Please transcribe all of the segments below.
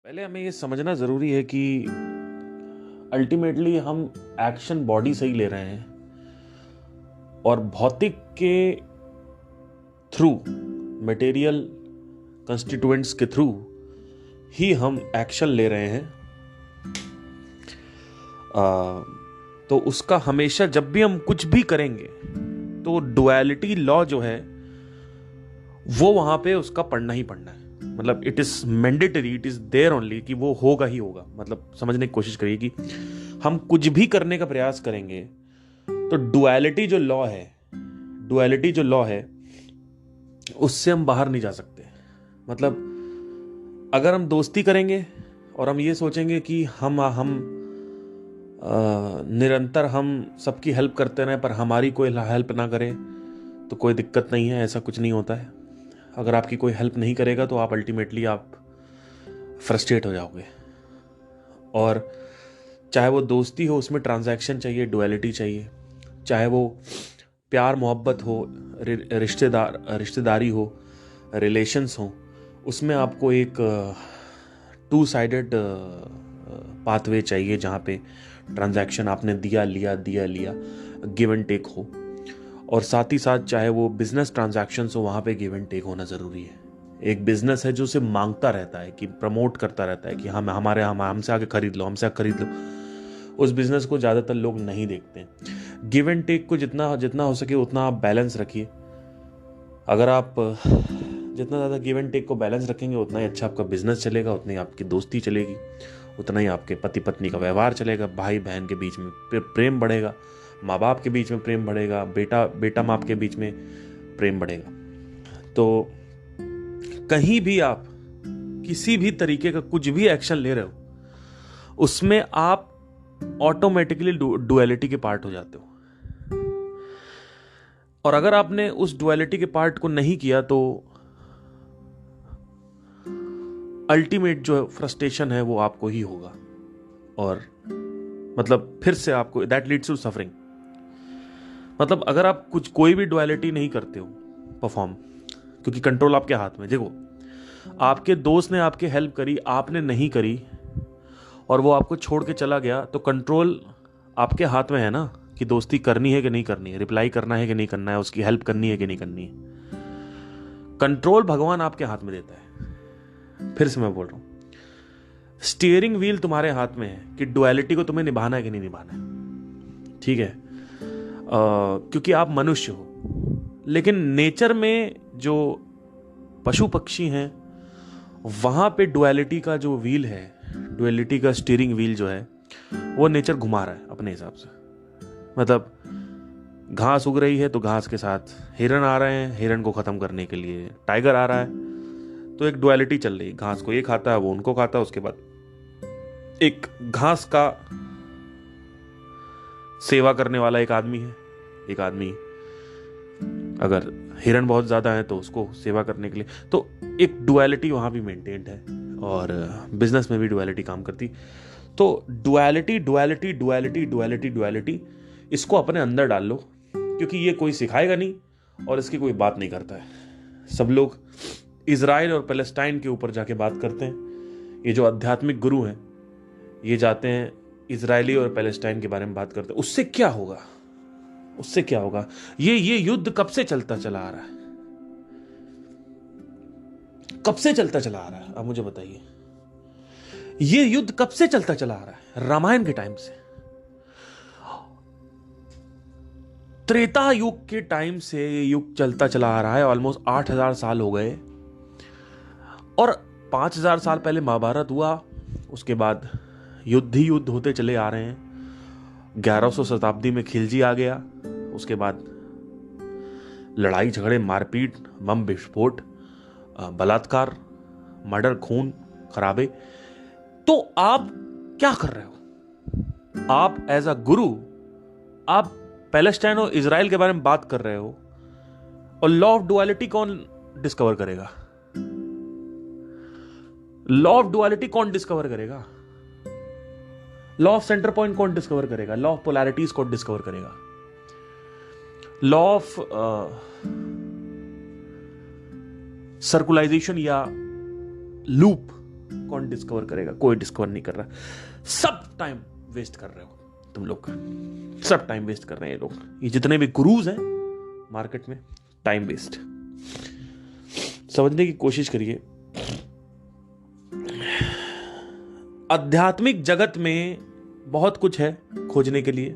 पहले हमें ये समझना ज़रूरी है कि अल्टीमेटली हम एक्शन बॉडी से ही ले रहे हैं और भौतिक के थ्रू, मटेरियल कंस्टिट्यूएंट्स के थ्रू ही हम एक्शन ले रहे हैं। तो उसका हमेशा जब भी हम कुछ भी करेंगे तो डुअलिटी लॉ जो है वो वहां पे उसका पढ़ना ही पढ़ना है। मतलब it is mandatory, it is there only कि वो होगा ही होगा। मतलब समझने की कोशिश करिए कि हम कुछ भी करने का प्रयास करेंगे तो डुअलिटी जो लॉ है उससे हम बाहर नहीं जा सकते। मतलब अगर हम दोस्ती करेंगे और हम ये सोचेंगे कि हम निरंतर हम सबकी हेल्प करते रहें पर हमारी कोई हेल्प ना करे तो कोई दिक्कत नहीं है, ऐसा कुछ नहीं होता है। अगर आपकी कोई हेल्प नहीं करेगा तो आप अल्टीमेटली आप फ्रस्ट्रेट हो जाओगे। और चाहे वो दोस्ती हो उसमें ट्रांजैक्शन चाहिए, डुअलिटी चाहिए, चाहे वो प्यार मोहब्बत हो, रिश्तेदारी हो, रिलेशंस हो, उसमें आपको एक टू साइडेड पाथवे चाहिए जहाँ पे ट्रांजैक्शन आपने दिया लिया गिव एंड टेक हो। और साथ ही साथ चाहे वो बिजनेस ट्रांजैक्शंस हो, वहाँ पे गिव एंड टेक होना ज़रूरी है। एक बिजनेस है जो उसे मांगता रहता है, कि प्रमोट करता रहता है कि हमसे आगे खरीद लो, हमसे आगे खरीद लो। उस बिजनेस को ज़्यादातर लोग नहीं देखते। गिव एंड टेक को जितना जितना हो सके उतना आप बैलेंस रखिए। अगर आप जितना ज़्यादा गिव एंड टेक को बैलेंस रखेंगे उतना ही अच्छा आपका बिजनेस चलेगा, उतनी आपकी दोस्ती चलेगी, उतना ही आपके पति पत्नी का व्यवहार चलेगा, भाई बहन के बीच में प्रेम बढ़ेगा, माँ बाप के बीच में प्रेम बढ़ेगा, बेटा माँ के बीच में प्रेम बढ़ेगा। तो कहीं भी आप किसी भी तरीके का कुछ भी एक्शन ले रहे हो उसमें आप ऑटोमेटिकली डुअलिटी के पार्ट हो जाते हो। और अगर आपने उस डुअलिटी के पार्ट को नहीं किया तो अल्टीमेट जो फ्रस्ट्रेशन है वो आपको ही होगा। और मतलब फिर से आपको दैट लीड्स टू सफरिंग। मतलब अगर आप कोई भी डुअलिटी नहीं करते हो परफॉर्म, क्योंकि कंट्रोल आपके हाथ में। देखो, आपके दोस्त ने आपकी हेल्प करी, आपने नहीं करी और वो आपको छोड़ के चला गया, तो कंट्रोल आपके हाथ में है ना कि दोस्ती करनी है कि नहीं करनी है, रिप्लाई करना है कि नहीं करना है, उसकी हेल्प करनी है कि नहीं करनी है। कंट्रोल भगवान आपके हाथ में देता है। फिर से मैं बोल रहा हूं, स्टीयरिंग व्हील तुम्हारे हाथ में है कि डुअलिटी को तुम्हें निभाना है कि नहीं निभाना है। ठीक है, क्योंकि आप मनुष्य हो। लेकिन नेचर में जो पशु पक्षी हैं वहां पे डुअलिटी का जो व्हील है, डुअलिटी का स्टीयरिंग व्हील जो है वो नेचर घुमा रहा है अपने हिसाब से। मतलब घास उग रही है तो घास के साथ हिरन आ रहे हैं, हिरन को खत्म करने के लिए टाइगर आ रहा है। तो एक डुअलिटी चल रही है, घास को ये खाता है, वो उनको खाता है। उसके बाद एक घास का सेवा करने वाला एक आदमी है, एक आदमी अगर हिरन बहुत ज्यादा है तो उसको सेवा करने के लिए। तो एक डुअलिटी वहां भी मेंटेन्ड है और बिजनेस में भी डुअलिटी काम करती। तो duality duality duality duality duality इसको अपने अंदर डाल लो, क्योंकि ये कोई सिखाएगा नहीं और इसकी कोई बात नहीं करता है। सब लोग इजराइल और पैलेस्टाइन के ऊपर जाके बात करते हैं। ये जो आध्यात्मिक गुरु हैं ये जाते हैं इजरायली और पैलेस्टाइन के बारे में बात करते हैं। उससे क्या होगा, उससे क्या होगा? ये युद्ध कब से चलता चला आ रहा है? कब से चलता चला आ रहा है? आप मुझे बताइए, ये युद्ध कब से चलता चला आ रहा है? रामायण के टाइम से, त्रेता युग के टाइम से ये युग चलता चला आ रहा है। ऑलमोस्ट 8000 साल हो गए और 5000 साल पहले महाभारत हुआ। उसके बाद युद्ध ही युद्ध होते चले आ रहे हैं। 1100 शताब्दी में खिलजी आ गया। उसके बाद लड़ाई झगड़े, मारपीट, बम विस्फोट, बलात्कार, मर्डर, खून खराबे। तो आप क्या कर रहे हो? आप एज अ गुरु आप पैलेस्टाइन और इजराइल के बारे में बात कर रहे हो और लॉ ऑफ डुअलिटी कौन डिस्कवर करेगा? लॉ ऑफ डुअलिटी कौन डिस्कवर करेगा? लॉ ऑफ सेंटर पॉइंट कौन डिस्कवर करेगा? लॉ ऑफ पोलैरिटीज कौन डिस्कवर करेगा? लॉ ऑफ सर्कुलाइजेशन या लूप कौन डिस्कवर करेगा? कोई डिस्कवर नहीं कर रहा। सब टाइम वेस्ट कर रहे हो तुम लोग, सब टाइम वेस्ट कर रहे हैं ये लोग। ये जितने भी गुरुज हैं मार्केट में, टाइम वेस्ट। समझने की कोशिश करिए, आध्यात्मिक जगत में बहुत कुछ है खोजने के लिए।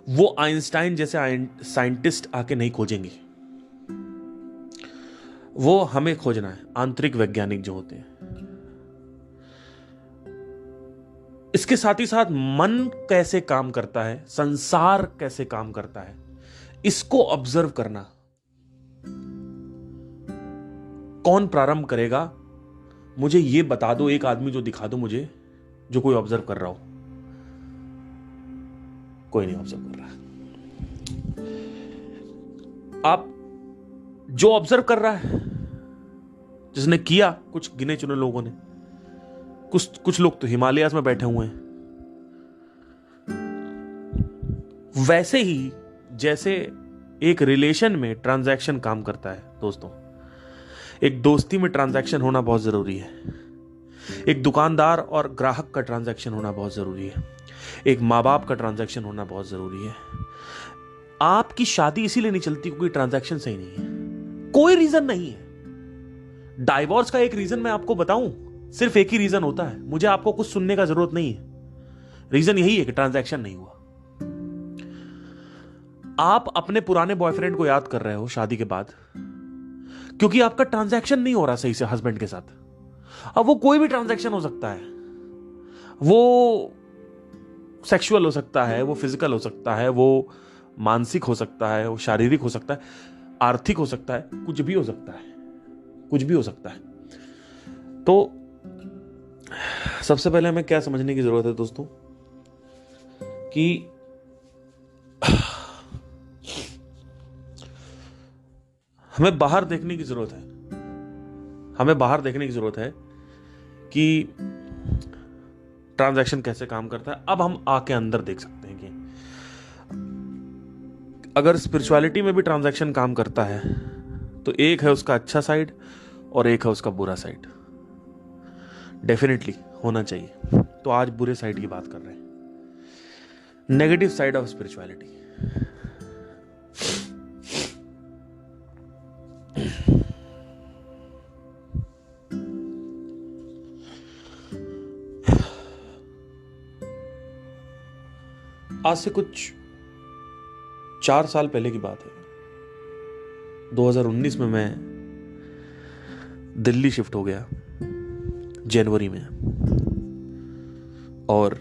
वो आइंस्टाइन जैसे साइंटिस्ट आके नहीं खोजेंगे, वो हमें खोजना है, आंतरिक वैज्ञानिक जो होते हैं। इसके साथ ही साथ मन कैसे काम करता है, संसार कैसे काम करता है, इसको ऑब्जर्व करना। कौन प्रारंभ करेगा? मुझे ये बता दो, एक आदमी जो दिखा दो मुझे, जो कोई ऑब्जर्व कर रहा हो। कोई नहीं ऑब्जर्व कर रहा। आप जो ऑब्जर्व कर रहा है, जिसने किया, कुछ गिने चुने लोगों ने, कुछ लोग तो हिमालयास में बैठे हुए हैं। वैसे ही जैसे एक रिलेशन में ट्रांजैक्शन काम करता है दोस्तों, एक दोस्ती में ट्रांजैक्शन होना बहुत जरूरी है, एक दुकानदार और ग्राहक का ट्रांजैक्शन होना बहुत जरूरी है, एक माँ बाप का ट्रांजैक्शन होना बहुत जरूरी है। आपकी शादी इसीलिए नहीं चलती क्योंकि ट्रांजैक्शन सही नहीं है, कोई रीजन नहीं है। डाइवोर्स का एक रीजन मैं आपको बताऊं, सिर्फ एक ही रीजन होता है, मुझे आपको कुछ सुनने का जरूरत नहीं है। रीजन यही है कि ट्रांजैक्शन नहीं हुआ। आप अपने पुराने बॉयफ्रेंड को याद कर रहे हो शादी के बाद, क्योंकि आपका ट्रांजैक्शन नहीं हो रहा सही से हस्बैंड के साथ। अब वो कोई भी ट्रांजैक्शन हो सकता है, वो सेक्सुअल हो सकता है, वो फिजिकल हो सकता है, वो मानसिक हो सकता है, वो शारीरिक हो सकता है, आर्थिक हो सकता है, कुछ भी हो सकता है, कुछ भी हो सकता है। तो सबसे पहले हमें क्या समझने की जरूरत है दोस्तों, कि हमें बाहर देखने की जरूरत है। हमें बाहर देखने की जरूरत है कि ट्रांजैक्शन कैसे काम करता है। अब हम आके अंदर देख सकते हैं कि अगर स्पिरिचुअलिटी में भी ट्रांजैक्शन काम करता है तो एक है उसका अच्छा साइड और एक है उसका बुरा साइड। डेफिनेटली होना चाहिए। तो आज बुरे साइड की बात कर रहे हैं, नेगेटिव साइड ऑफ स्पिरिचुअलिटी। आज से कुछ 4 साल पहले की बात है। 2019 में मैं दिल्ली शिफ्ट हो गया जनवरी में, और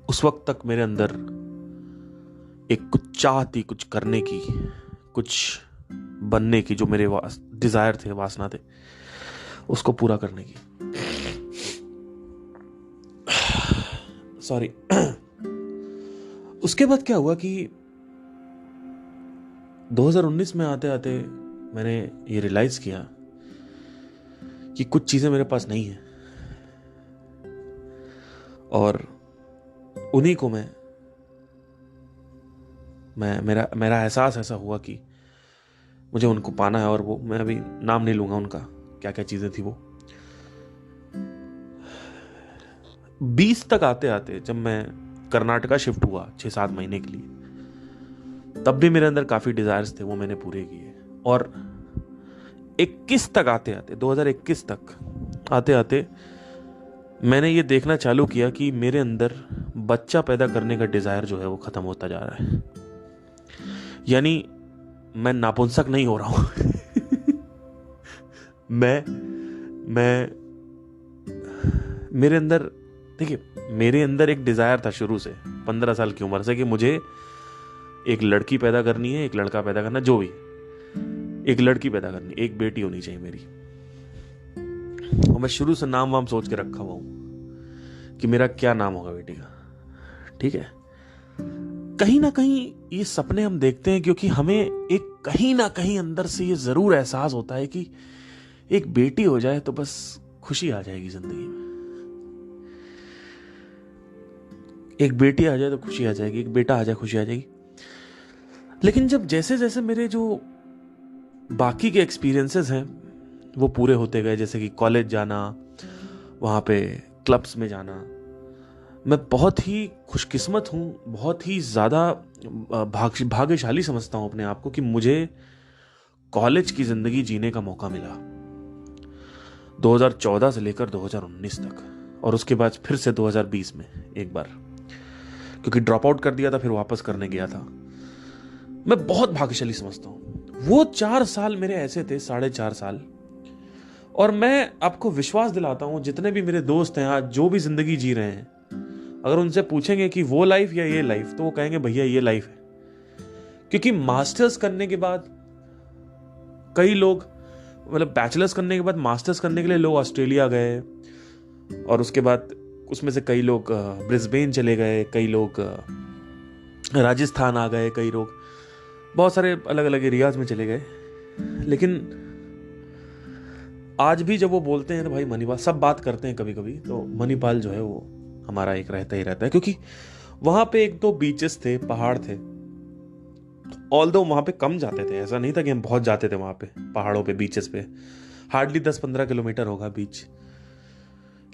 उस वक्त तक मेरे अंदर एक कुछ चाह थी, कुछ करने की, कुछ बनने की, जो मेरे डिजायर थे, वासना थे, उसको पूरा करने की। सॉरी। उसके बाद क्या हुआ कि 2019 में आते आते मैंने ये रियलाइज किया कि कुछ चीजें मेरे पास नहीं है, और उन्हीं को मेरा एहसास ऐसा हुआ कि मुझे उनको पाना है। और वो, मैं अभी नाम नहीं लूंगा उनका, क्या क्या चीजें थी वो। 20 तक आते आते जब मैं कर्नाटका शिफ्ट हुआ 6-7 महीने के लिए, तब भी मेरे अंदर काफी डिजायर्स थे, वो मैंने पूरे किए। और 21 तक आते आते, 2021 तक आते आते मैंने ये देखना चालू किया कि मेरे अंदर बच्चा पैदा करने का डिजायर जो है वो खत्म होता जा रहा है। यानी मैं नापुंसक नहीं हो रहा हूं। मैं मेरे अंदर, देखिए, मेरे अंदर एक डिजायर था शुरू से, 15 साल की उम्र से, कि मुझे एक लड़की पैदा करनी है, एक लड़का पैदा करना, जो भी, एक लड़की पैदा करनी, एक बेटी होनी चाहिए मेरी। और मैं शुरू से नाम वाम सोच के रखा हुआ हूं कि मेरा क्या नाम होगा बेटी का। ठीक है, कहीं ना कहीं ये सपने हम देखते हैं क्योंकि हमें एक कहीं ना कहीं अंदर से ये जरूर एहसास होता है कि एक बेटी हो जाए तो बस खुशी आ जाएगी जिंदगी में। एक बेटी आ जाए तो खुशी आ जाएगी, एक बेटा आ जाए खुशी आ जाएगी। लेकिन जब जैसे जैसे मेरे जो बाकी के एक्सपीरियंसेस हैं, वो पूरे होते गए, जैसे कि कॉलेज जाना, वहाँ पे क्लब्स में जाना। मैं बहुत ही खुशकिस्मत हूँ, बहुत ही ज़्यादा भाग्यशाली समझता हूँ अपने आप को कि मुझे कॉलेज की ज़िंदगी जीने का मौका मिला 2014 से लेकर 2019 तक, और उसके बाद फिर से 2020 में एक बार, क्योंकि ड्रॉप आउट कर दिया था, फिर वापस करने गया था। मैं बहुत भाग्यशाली समझता हूँ। वो 4 साल मेरे ऐसे थे, 4.5 साल, और मैं आपको विश्वास दिलाता हूँ, जितने भी मेरे दोस्त हैं आज जो भी जिंदगी जी रहे हैं, अगर उनसे पूछेंगे कि वो लाइफ या ये लाइफ, तो वो कहेंगे भैया ये लाइफ है। क्योंकि मास्टर्स करने के बाद कई लोग, मतलब बैचलर्स करने के बाद मास्टर्स करने के लिए लोग ऑस्ट्रेलिया गए, और उसके बाद उसमें से कई लोग ब्रिस्बेन चले गए, कई लोग राजस्थान आ गए, कई लोग बहुत सारे अलग अलग एरियाज में चले गए। लेकिन आज भी जब वो बोलते हैं तो भाई मणिपाल, सब बात करते हैं कभी कभी, तो मणिपाल जो है वो हमारा एक रहता ही रहता है। क्योंकि वहां पे एक तो बीचेस थे, पहाड़ थे, ऑल्दो वहां पे कम जाते थे, ऐसा नहीं था कि हम बहुत जाते थे वहां पे पहाड़ों पे, बीचेस पे हार्डली 10-15 किलोमीटर होगा बीच।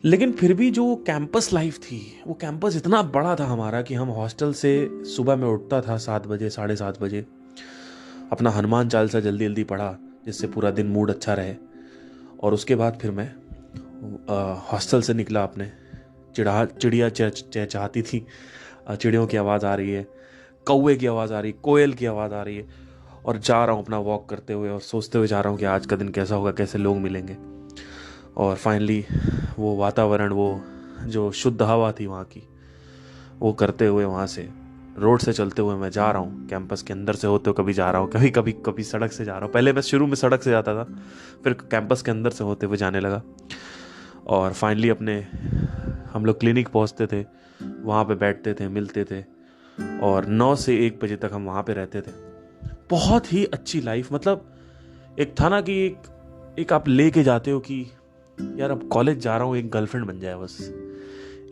लेकिन फिर भी जो कैंपस लाइफ थी, वो कैंपस इतना बड़ा था हमारा कि हम हॉस्टल से सुबह में उठता था 7 बजे, 7:30 बजे, अपना हनुमान चालीसा जल्दी जल्दी पढ़ा जिससे पूरा दिन मूड अच्छा रहे, और उसके बाद फिर मैं हॉस्टल से निकला। अपने चिड़िया चहचहाती थी, चिड़ियों की आवाज़ आ रही है, कौवे की आवाज़ आ रही है, कोयल की आवाज़ आ रही है, और जा रहा हूँ अपना वॉक करते हुए और सोचते हुए जा रहा हूँ कि आज का दिन कैसा होगा, कैसे लोग मिलेंगे। और फाइनली वो वातावरण, वो जो शुद्ध हवा थी वहाँ की, वो करते हुए वहाँ से रोड से चलते हुए मैं जा रहा हूँ, कैंपस के अंदर से होते हुए कभी जा रहा हूँ, कभी सड़क से जा रहा हूँ। पहले मैं शुरू में सड़क से जाता था, फिर कैंपस के अंदर से होते हुए जाने लगा, और फाइनली अपने हम लोग क्लिनिक पहुँचते थे, वहाँ पे बैठते थे, मिलते थे, और 9 से 1 बजे तक हम वहाँ पे रहते थे। बहुत ही अच्छी लाइफ, मतलब एक था ना कि एक आप लेके जाते हो कि यार अब कॉलेज जा रहा हूँ, एक गर्लफ्रेंड बन जाए बस,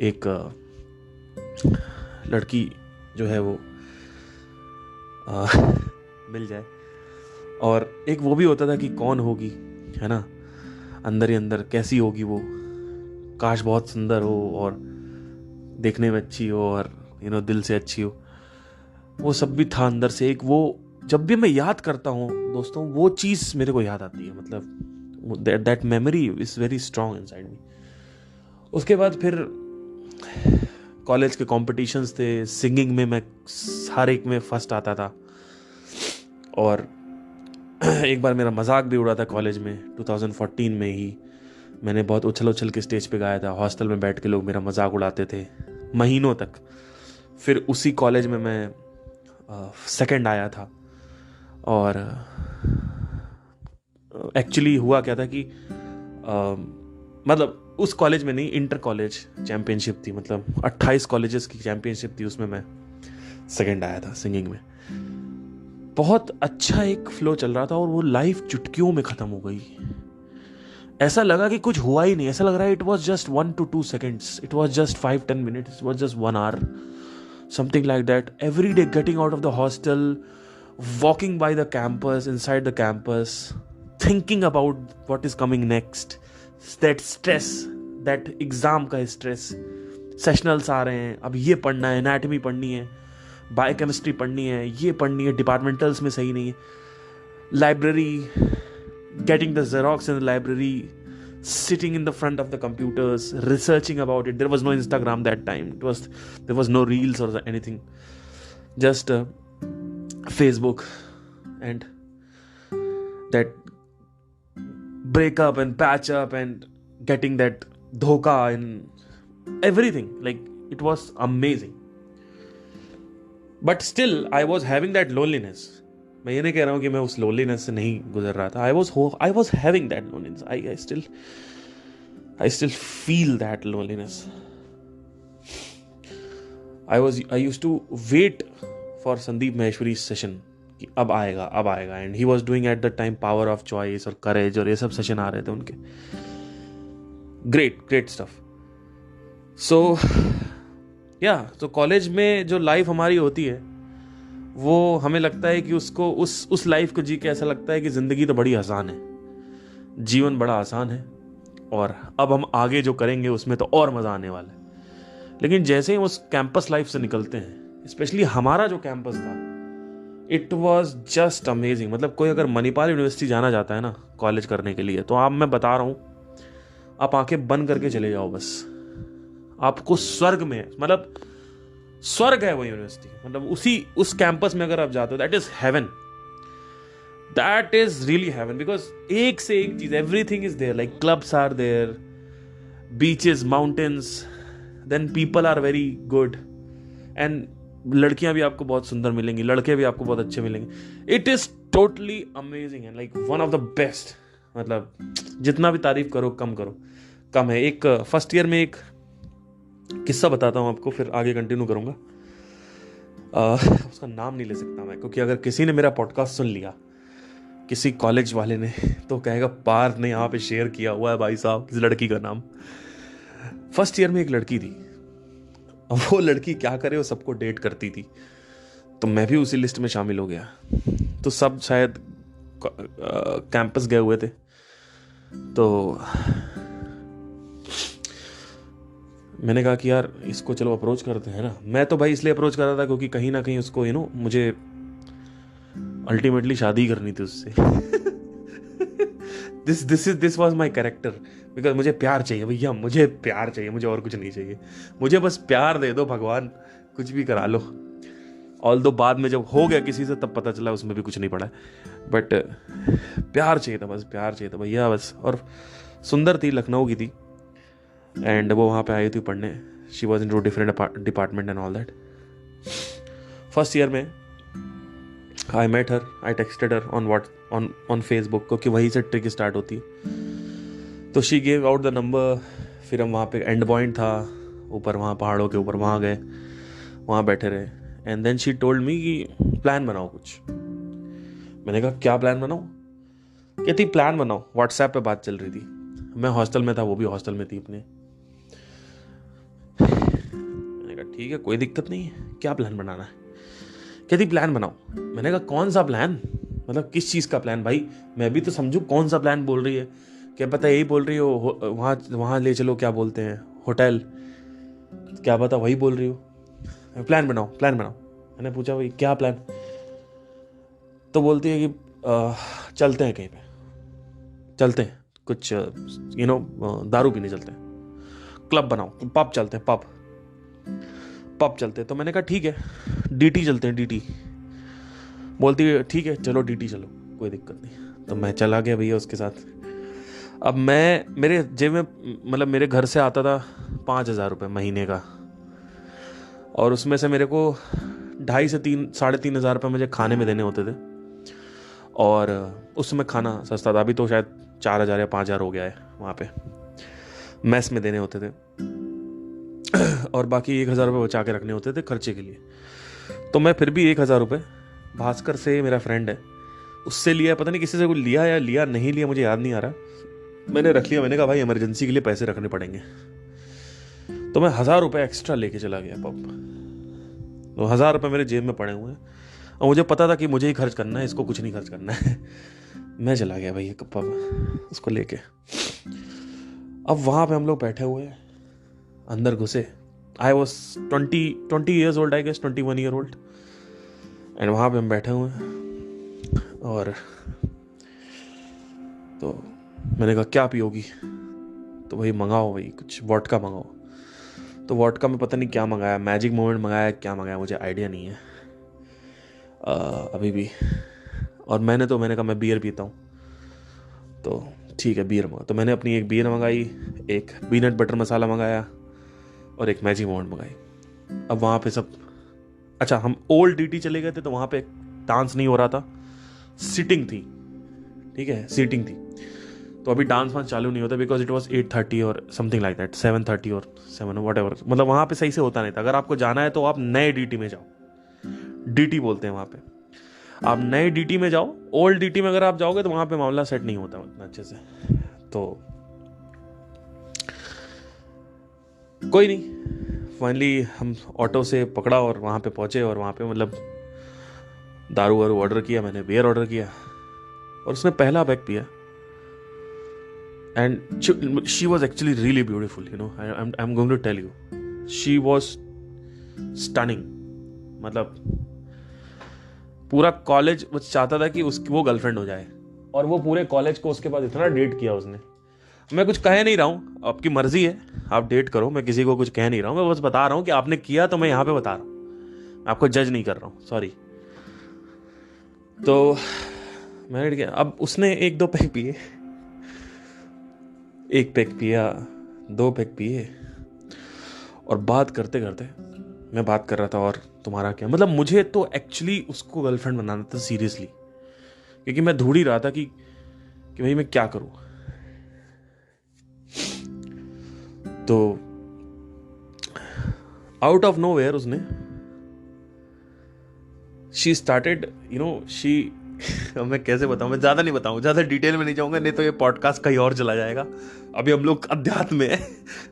एक लड़की जो है वो मिल जाए। और एक वो भी होता था कि कौन होगी, है ना, अंदर ही अंदर कैसी होगी वो, काश बहुत सुंदर हो और देखने में अच्छी हो और दिल से अच्छी हो। वो सब भी था अंदर से एक, वो जब भी मैं याद करता हूँ दोस्तों, वो चीज़ मेरे को याद आती है, मतलब that memory is very strong inside me. उसके बाद फिर कॉलेज के कॉम्पिटिशन्स थे, सिंगिंग में मैं हर एक में फर्स्ट आता था, और एक बार मेरा मजाक भी उड़ा था कॉलेज में। 2014 में ही मैंने बहुत उछल उछल के स्टेज पे गाया था, हॉस्टल में बैठ के लोग मेरा मजाक उड़ाते थे महीनों तक। फिर उसी कॉलेज में मैं सेकंड आया था, और एक्चुअली हुआ क्या था कि मतलब उस कॉलेज में नहीं, इंटर कॉलेज चैंपियनशिप थी, मतलब 28 कॉलेजेस की चैंपियनशिप थी, उसमें मैं सेकंड आया था सिंगिंग में। बहुत अच्छा एक फ्लो चल रहा था, और वो लाइफ चुटकियों में ख़त्म हो गई। ऐसा लगा कि कुछ हुआ ही नहीं, ऐसा लग रहा है it was just 1 to 2 seconds, it was just 5-10 minutes, it was just 1 hour, something like that. Every day getting out of the hostel, walking by the campus, inside the campus, thinking about what is coming next, that stress, that exam का stress, sessionals आ रहे हैं, अब ये पढ़ना है, anatomy पढ़नी है, biochemistry पढ़नी है, ये पढ़नी है, डिपार्टमेंटल्स में सही नहीं है, library, getting the Xerox in the library, sitting in the front of the computers, researching about it. There was no Instagram that time. There was no reels or anything. Just Facebook, and that break up and patch up and getting that dhoka and everything. Like, it was amazing. But still, I was having that loneliness. मैं ये नहीं कह रहा हूँ कि मैं उस loneliness से नहीं गुजर रहा था. I was having that loneliness. I still feel that loneliness. I used to wait for Sandeep Maheshwari's session कि अब आएगा, and he was doing at the time Power of Choice और Courage और ये सब सेशन आ रहे थे उनके. Great stuff. So yeah, तो कॉलेज में जो लाइफ हमारी होती है, वो हमें लगता है कि उसको उस लाइफ को जी के ऐसा लगता है कि ज़िंदगी तो बड़ी आसान है, जीवन बड़ा आसान है और अब हम आगे जो करेंगे उसमें तो और मज़ा आने वाला है। लेकिन जैसे ही उस कैंपस लाइफ से निकलते हैं, स्पेशली हमारा जो कैंपस था, इट वॉज जस्ट अमेजिंग। मतलब कोई अगर मणिपाल यूनिवर्सिटी जाना चाहता है ना कॉलेज करने के लिए, तो आप, मैं बता रहा हूँ, आप आंखें बंद करके चले जाओ बस, आपको स्वर्ग में, मतलब स्वर्ग है वो यूनिवर्सिटी। मतलब उस कैंपस में अगर आप जाते हो, that is heaven, that is really heaven. Because एक से एक चीज, everything is there, like clubs are there, beaches, mountains, then people are very good, and लड़कियां भी आपको बहुत सुंदर मिलेंगी, लड़के भी आपको बहुत अच्छे मिलेंगे। It is totally amazing and like one of the best. मतलब जितना भी तारीफ करो कम है। एक फर्स्ट ईयर में एक किस्सा बताता हूँ आपको, फिर आगे कंटिन्यू करूंगा। उसका नाम नहीं ले सकता मैं, क्योंकि अगर किसी ने मेरा पॉडकास्ट सुन लिया, किसी कॉलेज वाले ने, तो कहेगा पार्थ ने यहाँ पे शेयर किया हुआ है भाई साहब किसी लड़की का नाम। फर्स्ट ईयर में एक लड़की थी, अब वो लड़की क्या करे, वो सबको डेट करती थी, तो मैं भी उसी लिस्ट में शामिल हो गया। तो सब शायद कैंपस गए हुए थे, तो मैंने कहा कि यार इसको चलो अप्रोच करते हैं ना। मैं तो भाई इसलिए अप्रोच कर रहा था क्योंकि कहीं ना कहीं उसको मुझे अल्टीमेटली शादी करनी थी उससे। This was my character, because मुझे प्यार चाहिए भैया, मुझे प्यार चाहिए, मुझे और कुछ नहीं चाहिए, मुझे बस प्यार दे दो भगवान, कुछ भी करा लो। ऑल्दो बाद में जब हो गया किसी से तब पता चला उसमें भी कुछ नहीं पड़ा है, बट प्यार चाहिए था, बस प्यार चाहिए था भैया बस। और सुंदर थी, लखनऊ की थी, एंड वो वहाँ पे आई थी पढ़ने। She was in two different department and all that. First year में I met her, I texted her on Facebook, क्योंकि वहीं से ट्रिक स्टार्ट होती है। तो she gave out the number, फिर हम वहाँ पे एंड पॉइंट था ऊपर, वहाँ पहाड़ों के ऊपर, वहाँ गए, वहाँ बैठे रहे, and then she told me कि प्लान बनाओ कुछ। मैंने कहा क्या प्लान बनाओ? कहती प्लान बनाओ। व्हाट्सएप पे बात चल रही थी, मैं हॉस्टल में था, वो भी हॉस्टल में थी अपने। मैंने कहा ठीक है, कोई दिक्कत नहीं है, क्या प्लान बनाना है? कहती प्लान बनाओ। मैंने कहा कौन सा प्लान, मतलब किस चीज़ का प्लान भाई, मैं भी तो समझूं कौन सा प्लान बोल रही है। क्या पता यही बोल रही हो वहाँ ले चलो, क्या बोलते हैं, होटल, क्या पता वही बोल रही हो। प्लान बनाओ, प्लान बनाओ। मैंने पूछा भाई क्या प्लान? तो बोलती है कि चलते हैं कहीं पे, चलते हैं कुछ दारू पीने चलते हैं, क्लब बनाओ, पब चलते हैं, पब चलते हैं। तो मैंने कहा ठीक है, डीटी चलते हैं, डीटी। बोलती है ठीक है चलो डीटी चलो, कोई दिक्कत नहीं। तो मैं चला गया भैया उसके साथ। अब मेरे जेब में, मतलब मेरे घर से आता था 5,000 रुपये महीने का, और उसमें से मेरे को 2,500 से 3,500 रुपये मुझे खाने में देने होते थे, और उस समय खाना सस्ता था, अभी तो शायद 4,000 या 5,000 हो गया है वहाँ पे, मैस में देने होते थे, और बाकी 1,000 रुपये बचा के रखने होते थे खर्चे के लिए। तो मैं फिर भी 1,000 रुपये भास्कर से, मेरा फ्रेंड है, उससे लिया, पता नहीं किसी से कोई लिया या लिया नहीं लिया, मुझे याद नहीं आ रहा, मैंने रख लिया। मैंने कहा भाई इमरजेंसी के लिए पैसे रखने पड़ेंगे। तो मैं 1,000 रुपये एक्स्ट्रा लेके चला गया पब। तो 1,000 रुपये मेरे जेब में पड़े हुए हैं, और मुझे पता था कि मुझे ही खर्च करना है, इसको कुछ नहीं खर्च करना है। मैं चला गया भाई पब उसको लेके। अब वहाँ पे हम लोग बैठे हुए हैं, अंदर घुसे। I was 20 years old, I guess 21 year old, and वहाँ पे हम बैठे हुए हैं। और तो मैंने कहा क्या पियोगी? तो भाई मंगाओ, भाई कुछ वोडका मंगाओ। तो वोडका में पता नहीं क्या मंगाया, मैजिक मोमेंट मंगाया, क्या मंगाया मुझे आइडिया नहीं है अभी भी। और मैंने कहा मैं बियर पीता हूँ, तो ठीक है बियर मंगा। तो मैंने अपनी एक बियर मंगाई, एक पीनट बटर मसाला मंगाया, और एक मैजिक मोमेंट मंगाई। अब वहाँ पे सब, अच्छा हम ओल्ड डीटी चले गए थे, तो वहाँ पे डांस नहीं हो रहा था, सिटिंग थी, ठीक है सीटिंग थी। तो अभी डांस वांस चालू नहीं होता, बिकॉज इट वॉज 8:30 और समथिंग लाइक दैट, 7:30 और 7 वट एवर, मतलब वहाँ पे सही से होता नहीं था। अगर आपको जाना है तो आप नए डीटी में जाओ, डीटी बोलते हैं वहाँ पे, आप नए डीटी में जाओ। ओल्ड डीटी में अगर आप जाओगे तो वहाँ पे मामला सेट नहीं होता उतना अच्छे से। तो कोई नहीं, फाइनली हम ऑटो से पकड़ा और वहाँ पे पहुँचे, और वहाँ पे मतलब दारू वारू ऑर्डर किया, मैंने बियर ऑर्डर किया, और उसने पहला पैक पिया। and she was actually really beautiful, you know. I'm going to tell you, she was stunning. मतलब पूरा कॉलेज वो चाहता था कि उसकी वो गर्लफ्रेंड हो जाए, और वो पूरे कॉलेज को उसके बाद इतना डेट किया उसने. मैं कुछ कह नहीं रहा हूँ, आपकी मर्जी है, आप डेट करो, मैं किसी को कुछ कह नहीं रहा हूँ, मैं बस बता रहा हूँ कि आपने किया तो मैं यहाँ पे बता रहा हूँ, आपको जज नहीं कर रहा हूँ, सॉरी. तो मैंने किया. अब उसने 1-2 पैक पिए, 1 पैक पिया, 2 पैक पिए, और बात करते करते मैं बात कर रहा था, और तुम्हारा क्या, मतलब मुझे तो एक्चुअली उसको गर्लफ्रेंड बनाना था सीरियसली, क्योंकि मैं ढूंढ ही रहा था कि भाई मैं क्या करूं. तो आउट ऑफ नोवेयर उसने she started, you know, she मैं कैसे बताऊं, मैं ज्यादा नहीं बताऊं, ज्यादा डिटेल में नहीं जाऊंगा, नहीं तो ये पॉडकास्ट कहीं और चला जाएगा. अभी हम लोग अध्यात्म में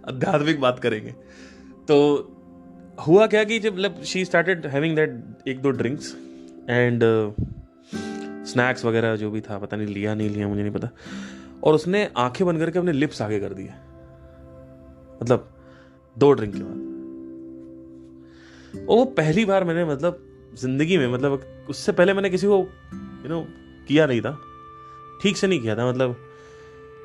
आध्यात्मिक बात करेंगे. तो हुआ क्या कि जब मतलब she started having that 1-2 drinks and snacks वगैरह जो भी था, पता नहीं लिया नहीं लिया मुझे नहीं पता, और उसने आंखें बंद करके अपने लिप्स आगे कर दिए, मतलब 2 ड्रिंक के बाद. और वो पहली बार मैंने मतलब जिंदगी में, मतलब उससे पहले मैंने किसी को यू नो किया नहीं था, ठीक से नहीं किया था मतलब,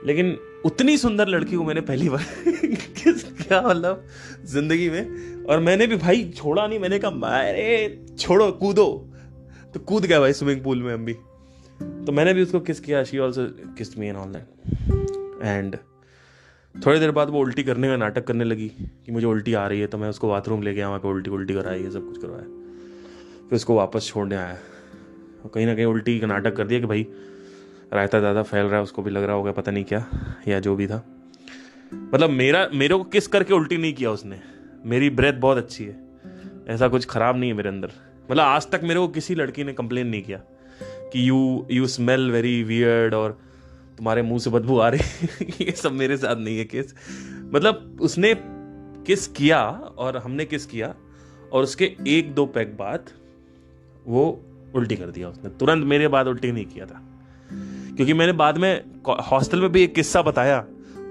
लेकिन उतनी सुंदर लड़की को मैंने पहली बार किस किया मतलब जिंदगी में. और मैंने भी भाई छोड़ा नहीं, मैंने कहा अरे छोड़ो, कूदो, तो कूद गया भाई स्विमिंग पूल में हम भी. तो मैंने भी उसको किस किया, she also kissed me and all that. And थोड़ी देर बाद वो उल्टी करने का नाटक करने लगी कि मुझे उल्टी आ रही है, तो मैं उसको बाथरूम ले गया, वहाँ पे उल्टी कराई, ये सब कुछ करवाया, फिर उसको वापस छोड़ने आया. और कहीं ना कहीं उल्टी का नाटक कर दिया कि भाई रायता ज़्यादा फैल रहा है, उसको भी लग रहा होगा पता नहीं क्या, या जो भी था. मतलब मेरे को किस करके उल्टी नहीं किया उसने, मेरी ब्रेथ बहुत अच्छी है, ऐसा कुछ खराब नहीं है मेरे अंदर. मतलब आज तक मेरे को किसी लड़की ने कंप्लेन नहीं किया कि यू स्मेल वेरी वियर्ड और तुम्हारे मुंह से बदबू आ रही ये सब मेरे साथ नहीं है केस. मतलब उसने किस किया और हमने किस किया, और उसके 1-2 पैक बाद वो उल्टी कर दिया उसने. तुरंत मेरे बाद उल्टी नहीं किया था, क्योंकि मैंने बाद में हॉस्टल में भी एक किस्सा बताया,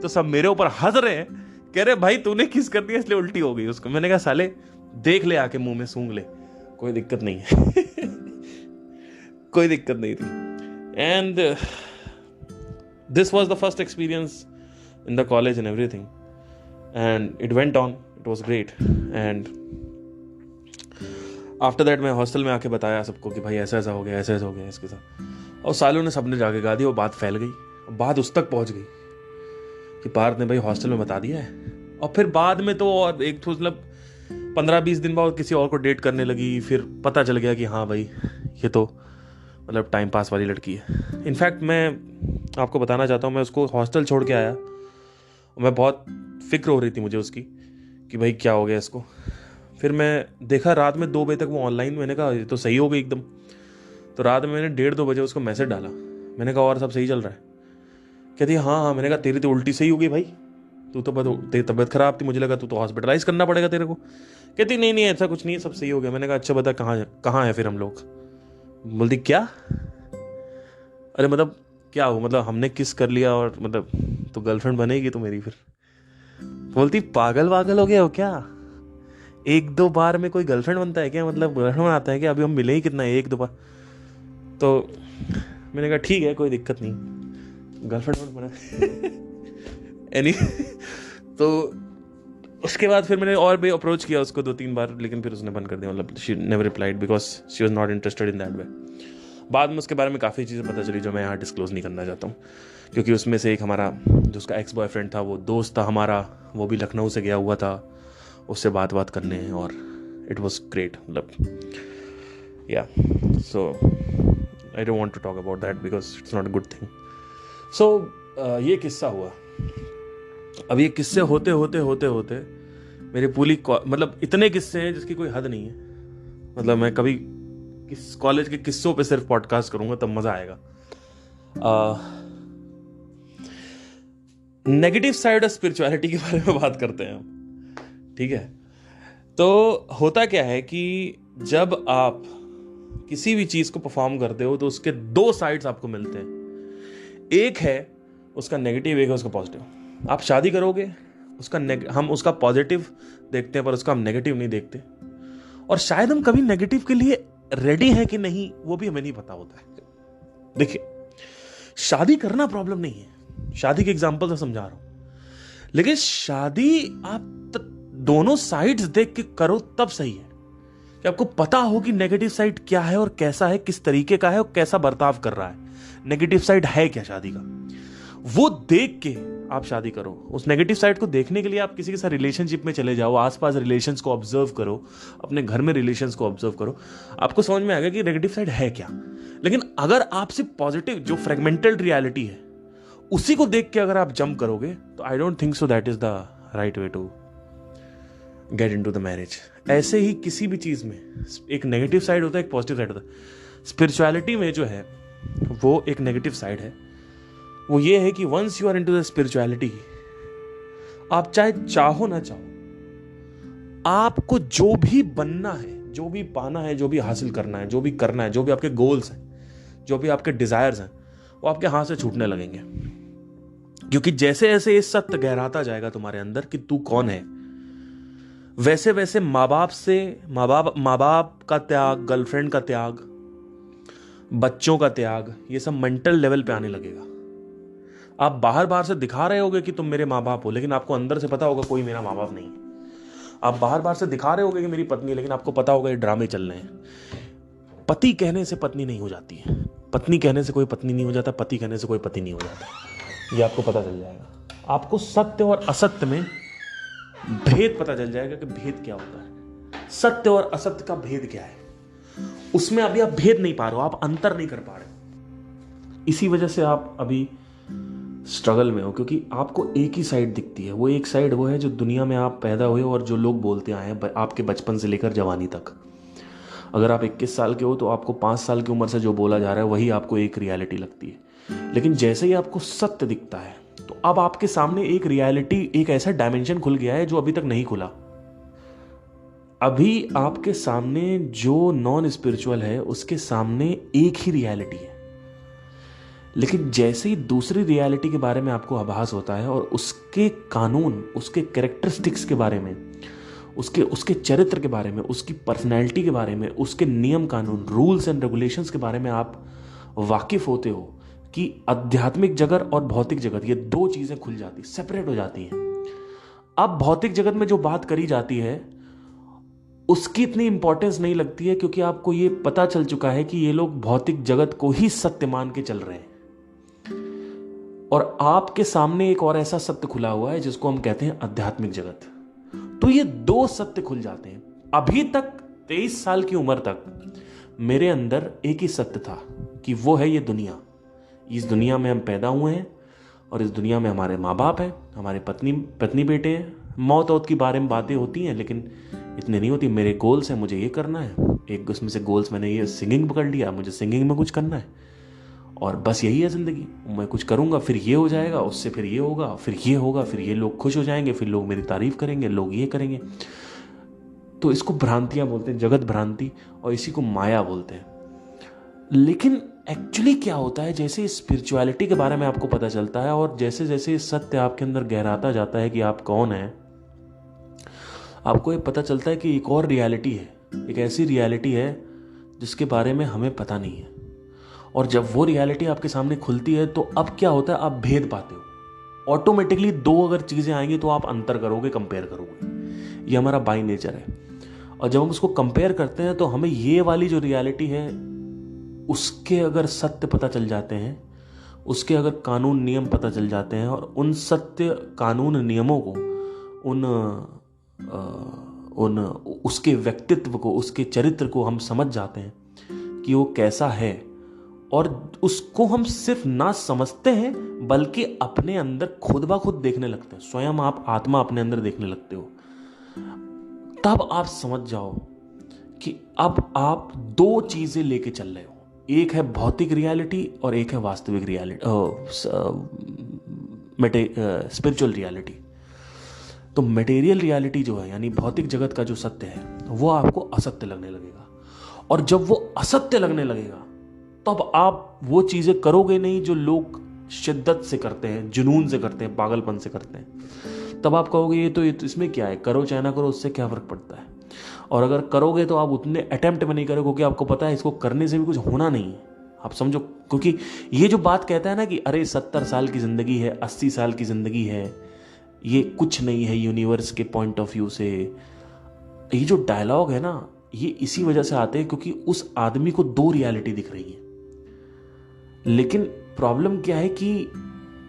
तो सब मेरे ऊपर हंस रहे हैं, कह रहे भाई तूने किस कर दिया इसलिए उल्टी हो गई उसको. मैंने कहा साले देख ले, आके मुंह में सूंघ ले, कोई दिक्कत नहीं है कोई दिक्कत नहीं थी. And this was the first experience in the college and everything, and it went on, it was great. And after that मैं हॉस्टल में आके बताया सबको कि भाई ऐसा ऐसा हो गया, ऐसा ऐसा हो गया इसके साथ, और सालों ने सबने जाके गा दी, और बात फैल गई, बात उस तक पहुंच गई कि पार्थ ने भाई हॉस्टल में बता दिया है. और फिर बाद में तो और एक तो मतलब 15-20 दिन बाद किसी और को डेट करने लगी, फिर पता चल गया कि हाँ भाई ये तो मतलब टाइम पास वाली लड़की है. इनफैक्ट मैं आपको बताना चाहता हूँ, मैं उसको हॉस्टल छोड़ के आया, मैं बहुत फिक्र हो रही थी मुझे उसकी कि भाई क्या हो गया इसको. फिर मैं देखा रात में 2 बजे तक वो ऑनलाइन, मैंने कहा ये तो सही हो गई एकदम. तो रात में मैंने 1:30-2 बजे उसको मैसेज डाला, मैंने कहा और सब सही चल रहा है? कहती हाँ. मैंने कहा तेरी तो उल्टी सही हो गई भाई, तू तो तेरी तबीयत खराब थी, मुझे लगा तू तो हॉस्पिटलाइज करना पड़ेगा तेरे को. कहती नहीं ऐसा कुछ नहीं है, सब सही हो गया. मैंने कहा अच्छा बता कहाँ है फिर हम लोग. बोलती क्या, अरे मतलब क्या हो, मतलब हमने किस कर लिया और मतलब तो गर्लफ्रेंड बनेगी तो मेरी फिर. बोलती पागल वागल हो गया हो क्या, 1-2 बार में कोई गर्लफ्रेंड बनता है क्या, मतलब गर्लफ्रेंड बनाता है क्या, अभी हम मिले ही कितना है, 1-2 बार. तो मैंने कहा ठीक है कोई दिक्कत नहीं, गर्लफ्रेंड बना एनी तो उसके बाद फिर मैंने और भी अप्रोच किया उसको 2-3 बार, लेकिन फिर उसने बंद कर दिया, मतलब she never replied because she was not interested in that way. बाद में उसके बारे में काफ़ी चीज़ें पता चली जो मैं यहाँ डिस्क्लोज नहीं करना चाहता हूँ, क्योंकि उसमें से एक हमारा जो उसका एक्स बॉयफ्रेंड था, वो दोस्त था हमारा, वो भी लखनऊ से गया हुआ था उससे बात करने, और इट वॉज ग्रेट. मतलब या so I don't want to talk about that because it's not a good thing. So ये किस्सा हुआ. अब ये किस्से होते होते मेरी पूरी मतलब इतने किस्से हैं जिसकी कोई हद नहीं है. मतलब मैं कभी किस कॉलेज के किस्सों पे सिर्फ पॉडकास्ट करूंगा तब मजा आएगा. नेगेटिव साइड ऑफ स्पिरिचुअलिटी के बारे में बात करते हैं हम, ठीक है. तो होता क्या है कि जब आप किसी भी चीज को परफॉर्म करते हो तो उसके 2 साइड्स आपको मिलते हैं. एक है उसका नेगेटिव, एक है उसका पॉजिटिव। आप शादी करोगे, हम उसका पॉजिटिव देखते हैं पर उसका हम नेगेटिव नहीं देखते, और शायद हम कभी नेगेटिव के लिए रेडी हैं कि नहीं वो भी हमें नहीं पता होता है। देखिए, शादी करना प्रॉब्लम नहीं है, शादी के एग्जांपल से समझा रहा हूं, लेकिन शादी आप दोनों साइड्स देख के करो तब सही है, कि आपको पता हो कि नेगेटिव साइड क्या है और कैसा है, किस तरीके का है और कैसा बर्ताव कर रहा है, नेगेटिव साइड है क्या शादी का, वो देख के आप शादी करो। उस नेगेटिव साइड को देखने के लिए आप किसी के साथ रिलेशनशिप में चले जाओ, आसपास रिलेशंस को ऑब्जर्व करो, अपने घर में रिलेशंस को ऑब्जर्व करो, आपको समझ में आएगा कि नेगेटिव साइड है क्या। लेकिन अगर आप सिर्फ पॉजिटिव, जो फ्रेगमेंटेड रियलिटी है, उसी को देख के अगर आप जंप करोगे, तो I don't think so that is the right way to get into the marriage. ऐसे ही किसी भी चीज में एक नेगेटिव साइड होता है, एक पॉजिटिव साइड होता है। स्पिरिचुअलिटी में जो है वो एक नेगेटिव साइड है, वो ये है कि once you are into the spirituality, आप चाहे चाहो ना चाहो, आपको जो भी बनना है, जो भी पाना है, जो भी हासिल करना है, जो भी करना है, जो भी आपके गोल्स हैं, जो भी आपके डिजायर्स हैं, वो आपके हाथ से छूटने लगेंगे। क्योंकि जैसे जैसे ये सत्य गहराता जाएगा तुम्हारे अंदर कि तू कौन है, वैसे वैसे माँ बाप का त्याग, गर्लफ्रेंड का त्याग, बच्चों का त्याग, ये सब मेंटल लेवल पे आने लगेगा। आप बाहर से दिखा रहे होगे कि तुम मेरे माँ बाप हो, लेकिन आपको अंदर से पता होगा कोई मेरा माँ बाप नहीं है। आप बाहर से दिखा रहे होगे कि मेरी पत्नी, लेकिन आपको पता होगा ये ड्रामे चल रहे हैं। पति कहने से पत्नी नहीं हो जाती है, पत्नी कहने से कोई पत्नी नहीं हो जाता, पति कहने से कोई पति नहीं हो जाता। ये आपको पता चल जाएगा। आपको सत्य और असत्य में भेद पता चल जाएगा कि भेद क्या होता है, सत्य और असत्य का भेद क्या है। उसमें अभी आप भेद नहीं पा रहे हो, आप अंतर नहीं कर पा रहे। इसी वजह से आप अभी स्ट्रगल में हो, क्योंकि आपको एक ही साइड दिखती है। वो एक साइड वो है जो दुनिया में आप पैदा हुए और जो लोग बोलते आए हैं आपके बचपन से लेकर जवानी तक। अगर आप 21 साल के हो तो आपको 5 साल की उम्र से जो बोला जा रहा है वही आपको एक रियलिटी लगती है। लेकिन जैसे ही आपको सत्य दिखता है, तो अब आपके सामने एक रियलिटी, एक ऐसा डायमेंशन खुल गया है जो अभी तक नहीं खुला। अभी आपके सामने जो नॉन स्पिरिचुअल है, उसके सामने एक ही रियलिटी है। लेकिन जैसे ही दूसरी रियलिटी के बारे में आपको आभास होता है और उसके कानून, उसके कैरेक्टरिस्टिक्स के बारे में, उसके चरित्र के बारे में, उसकी पर्सनैलिटी के बारे में, उसके नियम कानून, रूल्स एंड रेगुलेशंस के बारे में आप वाकिफ होते हो कि आध्यात्मिक जगत और भौतिक जगत, ये दो चीजें खुल जाती, सेपरेट हो जाती हैं। अब भौतिक जगत में जो बात करी जाती है उसकी इतनी इंपॉर्टेंस नहीं लगती है, क्योंकि आपको ये पता चल चुका है कि ये लोग भौतिक जगत को ही सत्य मान के चल रहे हैं। और आपके सामने एक और ऐसा सत्य खुला हुआ है जिसको हम कहते हैं आध्यात्मिक जगत। तो ये दो सत्य खुल जाते हैं। अभी तक 23 साल की उम्र तक मेरे अंदर एक ही सत्य था कि वो है ये दुनिया। इस दुनिया में हम पैदा हुए हैं और इस दुनिया में हमारे माँ बाप हैं, हमारे पत्नी बेटे हैं। मौत के बारे में बातें होती हैं, लेकिन इतनी नहीं होती। मेरे गोल्स हैं, मुझे ये करना है। एक उसमें से गोल्स मैंने ये सिंगिंग पकड़ लिया, मुझे सिंगिंग में कुछ करना है और बस यही है ज़िंदगी। मैं कुछ करूँगा, फिर ये हो जाएगा, उससे फिर ये होगा, फिर ये होगा, फिर ये लोग खुश हो जाएंगे, फिर लोग मेरी तारीफ करेंगे, लोग ये करेंगे। तो इसको भ्रांतियाँ बोलते हैं, जगत भ्रांति, और इसी को माया बोलते हैं। लेकिन एक्चुअली क्या होता है, जैसे स्पिरिचुअलिटी के बारे में आपको पता चलता है और जैसे जैसे सत्य आपके अंदर गहराता जाता है कि आप कौन हैं, आपको ये पता चलता है कि एक और रियलिटी है, एक ऐसी रियलिटी है जिसके बारे में हमें पता नहीं है। और जब वो रियलिटी आपके सामने खुलती है तो अब क्या होता है, आप भेद पाते हो। ऑटोमेटिकली दो अगर चीज़ें आएंगी तो आप अंतर करोगे, कंपेयर करोगे। ये हमारा बाय नेचर है। और जब हम उसको कंपेयर करते हैं तो हमें ये वाली जो रियलिटी है उसके अगर सत्य पता चल जाते हैं, उसके अगर कानून नियम पता चल जाते हैं और उन सत्य कानून नियमों को, उसके व्यक्तित्व को, उसके चरित्र को हम समझ जाते हैं कि वो कैसा है, और उसको हम सिर्फ ना समझते हैं बल्कि अपने अंदर खुद ब खुद देखने लगते हैं। स्वयं आप आत्मा अपने अंदर देखने लगते हो। तब आप समझ जाओ कि अब आप दो चीजें लेके चल रहे हो, एक है भौतिक रियलिटी और एक है वास्तविक रियलिटी, स्पिरिचुअल रियलिटी। तो मटेरियल रियलिटी जो है, यानी भौतिक जगत का जो सत्य है, वो आपको असत्य लगने लगेगा। और जब वो असत्य लगने लगेगा तब आप वो चीजें करोगे नहीं जो लोग शिद्दत से करते हैं, जुनून से करते हैं, पागलपन से करते हैं, तब आप कहोगे ये तो इसमें क्या है, करो चाहे ना करो, उससे क्या फ़र्क पड़ता है। और अगर करोगे तो आप उतने अटेम्प्ट में नहीं करोगे, क्योंकि आपको पता है इसको करने से भी कुछ होना नहीं है। आप समझो, क्योंकि ये जो बात कहता है ना कि अरे 70 साल की ज़िंदगी है, 80 साल की ज़िंदगी है, ये कुछ नहीं है यूनिवर्स के पॉइंट ऑफ व्यू से, ये जो डायलॉग है ना, ये इसी वजह से आते हैं क्योंकि उस आदमी को 2 रियलिटी दिख रही है। लेकिन प्रॉब्लम क्या है कि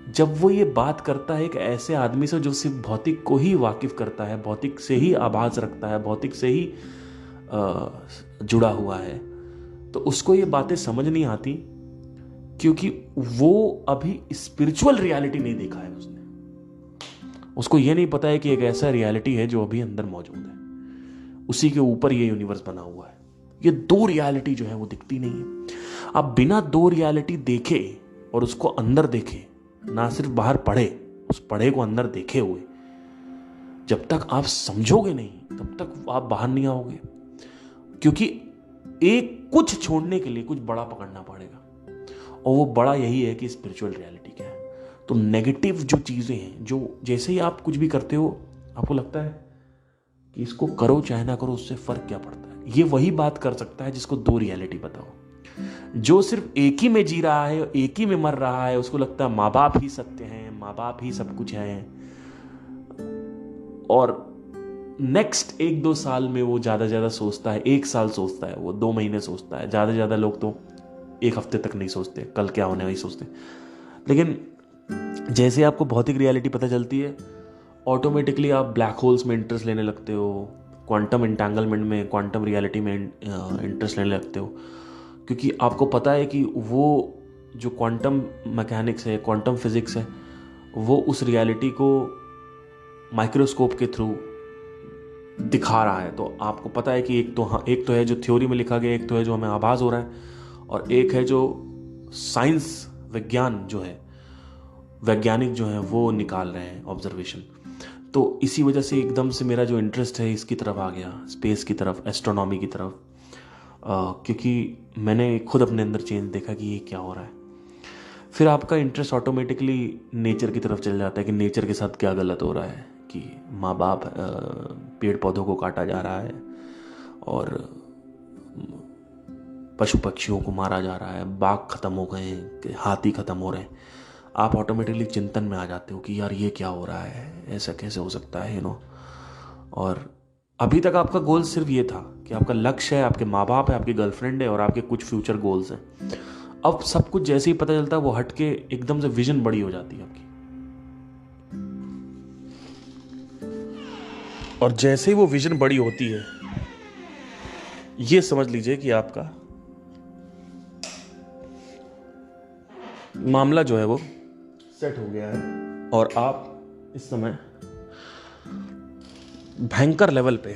जब वो ये बात करता है एक ऐसे आदमी से जो सिर्फ भौतिक को ही वाकिफ करता है, भौतिक से ही आभास रखता है, भौतिक से ही जुड़ा हुआ है, तो उसको ये बातें समझ नहीं आती, क्योंकि वो अभी स्पिरिचुअल रियलिटी नहीं देखा है उसने। उसको ये नहीं पता है कि एक ऐसा रियलिटी है जो अभी अंदर मौजूद है, उसी के ऊपर ये यूनिवर्स बना हुआ है। ये 2 रियलिटी जो है वो दिखती नहीं है। अब बिना 2 रियलिटी देखे और उसको अंदर देखे, ना सिर्फ बाहर पढ़े, उस पढ़े को अंदर देखे हुए, जब तक आप समझोगे नहीं तब तक आप बाहर नहीं आओगे, क्योंकि एक कुछ छोड़ने के लिए कुछ बड़ा पकड़ना पड़ेगा, और वो बड़ा यही है कि स्पिरिचुअल रियलिटी क्या है। तो नेगेटिव जो चीज़ें हैं, जो जैसे ही आप कुछ भी करते हो आपको लगता है कि इसको करो चाहे ना करो, उससे फ़र्क क्या पड़ता है, ये वही बात कर सकता है जिसको 2 रियलिटी पता हो। जो सिर्फ एक ही में जी रहा है, एक ही में मर रहा है, उसको लगता है माँ बाप ही सत्य हैं, माँ बाप ही सब कुछ है, और नेक्स्ट 1-2 साल में वो ज़्यादा से ज़्यादा सोचता है, 1 साल सोचता है, वो 2 महीने सोचता है, ज़्यादा से ज़्यादा लोग तो 1 हफ्ते तक नहीं सोचते, कल क्या होने वही सोचते। लेकिन जैसे आपको भौतिक रियलिटी पता चलती है, ऑटोमेटिकली आप ब्लैक होल्स में इंटरेस्ट लेने लगते हो, क्वांटम एंटेंगलमेंट में, क्वांटम रियलिटी में इंटरेस्ट लेने लगते हो, क्योंकि आपको पता है कि वो जो क्वांटम मैकेनिक्स है, क्वांटम फिजिक्स है, वो उस रियलिटी को माइक्रोस्कोप के थ्रू दिखा रहा है। तो आपको पता है कि एक तो है जो थ्योरी में लिखा गया, एक तो है जो हमें आभास हो रहा है, और एक है जो साइंस, विज्ञान जो है, वैज्ञानिक जो है वो निकाल रहे हैं ऑब्जर्वेशन। तो इसी वजह से एकदम से मेरा जो इंटरेस्ट है इसकी तरफ आ गया, स्पेस की तरफ, एस्ट्रोनॉमी की तरफ, क्योंकि मैंने खुद अपने अंदर चेंज देखा कि ये क्या हो रहा है। फिर आपका इंटरेस्ट ऑटोमेटिकली नेचर की तरफ चल जाता है कि नेचर के साथ क्या गलत हो रहा है, कि माँ बाप पेड़ पौधों को काटा जा रहा है, और पशु पक्षियों को मारा जा रहा है, बाघ खत्म हो गए, हाथी खत्म हो रहे हैं। आप ऑटोमेटिकली चिंतन में आ जाते हो कि यार ये क्या हो रहा है, ऐसा कैसे हो सकता है, और अभी तक आपका गोल सिर्फ ये था कि आपका लक्ष्य है, आपके माँ बाप है, आपकी गर्लफ्रेंड है, और आपके कुछ फ्यूचर गोल्स हैं। अब सब कुछ जैसे ही पता चलता है वो हट के एकदम से विजन बड़ी हो जाती है आपकी, और जैसे ही वो विजन बड़ी होती है, ये समझ लीजिए कि आपका मामला जो है वो सेट हो गया है, और आप इस समय भयंकर लेवल पे,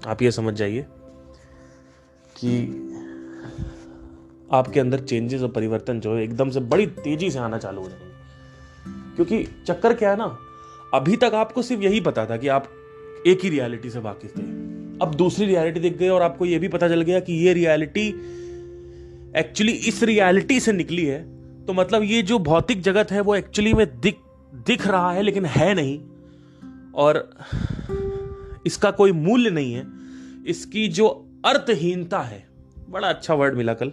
आप ये समझ जाइए कि आपके अंदर चेंजेस और परिवर्तन जो है एकदम से बड़ी तेजी से आना चालू हो जाएंगे। क्योंकि चक्कर क्या है ना, अभी तक आपको सिर्फ यही पता था कि आप एक ही रियलिटी से वाकिफ थे, अब दूसरी रियलिटी दिख गई, और आपको यह भी पता चल गया कि ये रियलिटी एक्चुअली इस रियलिटी से निकली है। तो मतलब ये जो भौतिक जगत है वो एक्चुअली में दिख रहा है लेकिन है नहीं, और इसका कोई मूल्य नहीं है। इसकी जो अर्थहीनता है, बड़ा अच्छा वर्ड मिला कल,